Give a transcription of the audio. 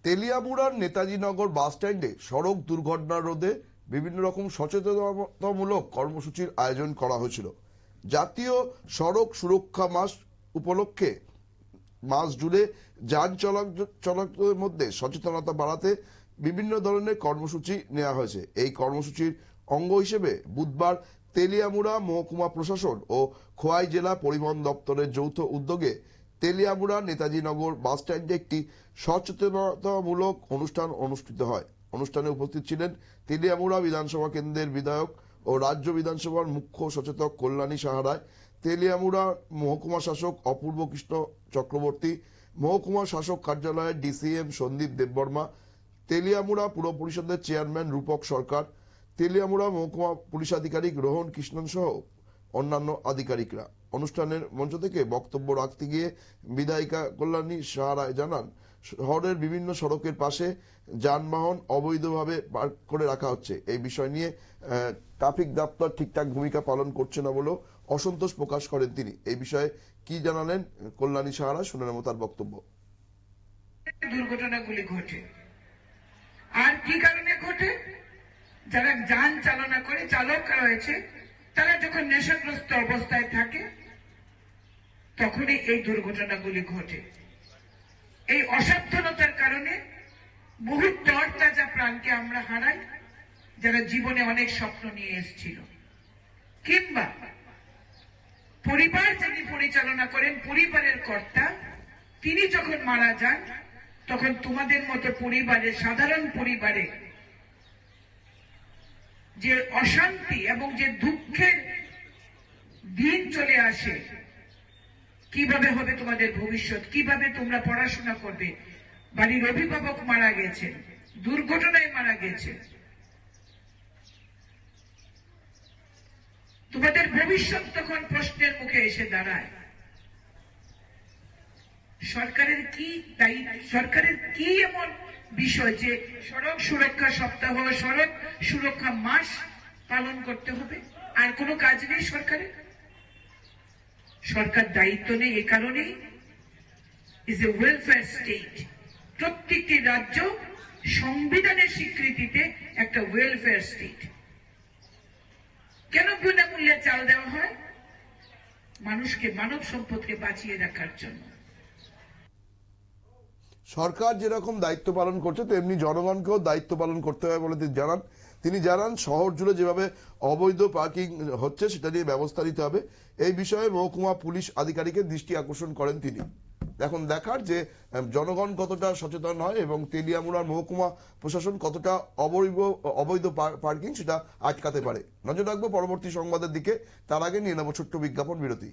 তেলিয়ামুড়ার নেতাজিনগর বাস স্ট্যান্ডে সড়ক দুর্ঘটনা রোধে বিভিন্ন রকম সচেতনতামূলক কর্মসূচির আয়োজন করা হয়েছিল। জাতীয় সড়ক সুরক্ষা মাস উপলক্ষে মাস জুড়ে যান চলাচলের মধ্যে সচেতনতা বাড়াতে বিভিন্ন ধরনের কর্মসূচি নেওয়া হয়েছে। এই কর্মসূচির অঙ্গ হিসেবে বুধবার তেলিয়ামুড়া মহকুমা প্রশাসন ও খোয়াই জেলা পরিবহন দপ্তরের যৌথ উদ্যোগে তেলিয়ামুড়া নেতাজিনগর বাস স্ট্যান্ডে একটি সচেতনতামূলক অনুষ্ঠান অনুষ্ঠিত হয়। অনুষ্ঠানে উপস্থিত ছিলেন তেলিয়ামুড়া বিধানসভা কেন্দ্রের বিধায়ক ও রাজ্য বিধানসভার মুখ্য সচেতক কল্যাণী সাহা রায়, তেলিয়ামুড়া মহকুমা শাসক অপূর্ব কৃষ্ণ চক্রবর্তী, মহকুমা শাসক কার্যালয়ের ডিসিএম সন্দীপ দেববর্মা, তেলিয়ামুড়া পুর পরিষদের চেয়ারম্যান রূপক সরকার, তেলিয়ামুড়া মহকুমা পুলিশ আধিকারিক রোহন কৃষ্ণন সহ অন্যান্য আধিকারিকরা। অনুষ্ঠানের মঞ্চ থেকে বক্তব্য রাখতে গিয়ে বিধায়িকা কল্যাণী সাহা রায় জানান, শহরের বিভিন্ন সড়কের পাশে যানবাহন অবৈধভাবে পার্ক করে রাখা হচ্ছে। এই বিষয় নিয়ে ট্রাফিক দপ্তর ঠিকঠাক ভূমিকা পালন করছে না বলেও অসন্তোষ প্রকাশ করেন তিনি। এই বিষয়ে কি জানালেন কল্যাণী সাহা রায়, শুনে নেব তার বক্তব্য। দুর্ঘটনাগুলি ঘটে, আর কি কারণে ঘটে? যারা যান চালনা করে চালক রয়েছে, তারা যখন নেশাগ্রস্ত অবস্থায় থাকে তখনই এই দুর্ঘটনাগুলি ঘটে। এই অসাবধানতার কারণে বহু তরতাজা প্রাণকে আমরা হারাই, যারা জীবনে অনেক স্বপ্ন নিয়ে এসেছিল। কিংবা পরিবার যিনি পরিচালনা করেন, পরিবারের কর্তা, তিনি যখন মারা যান তখন তোমাদের মতো পরিবারে, সাধারণ পরিবারে যে অশান্তি এবং যে দুঃখের দিন চলে আসে, কিভাবে হবে তোমাদের ভবিষ্যৎ, কিভাবে তোমরা পড়াশোনা করবে? বাড়ির অভিভাবক মারা গেছেন, দুর্ঘটনায় মারা গেছে, তোমাদের ভবিষ্যৎ তখন প্রশ্নের মুখে এসে দাঁড়ায়। সরকারের কি দায়িত্ব, সরকারের কি এমন বিষয় যে সড়ক সুরক্ষা সপ্তাহ, সড়ক সুরক্ষা মাস পালন করতে হবে? আর কোনো কাজ নেই সরকারের? সরকার দায়িত্ব নেই এ কারণেই ইজ এ ওয়েলফেয়ার স্টেট। প্রত্যেকটি রাজ্য সংবিধানের স্বীকৃতিতে একটা ওয়েলফেয়ার স্টেট। কেন বিনামূল্যে চাল দেওয়া হয়? মানুষকে, মানব সম্পদকে বাঁচিয়ে রাখার জন্য। সরকার যেরকম দায়িত্ব পালন করছে তেমনি জনগণকেও দায়িত্ব পালন করতে হবে বলে তিনি জানান। শহর জুড়ে যেভাবে অবৈধ পার্কিং হচ্ছে সেটা নিয়ে ব্যবস্থা নিতে হবে। এই বিষয়ে মহকুমা পুলিশ আধিকারিকের দৃষ্টি আকর্ষণ করেন তিনি। এখন দেখার যে জনগণ কতটা সচেতন হয় এবং তেলিয়ামুড়ার মহকুমা প্রশাসন কতটা অবৈধ পার্কিং সেটা আটকাতে পারে। নজর রাখবো পরবর্তী সংবাদের দিকে। তার আগে নিয়ে নেব ছোট্ট বিজ্ঞাপন বিরতি।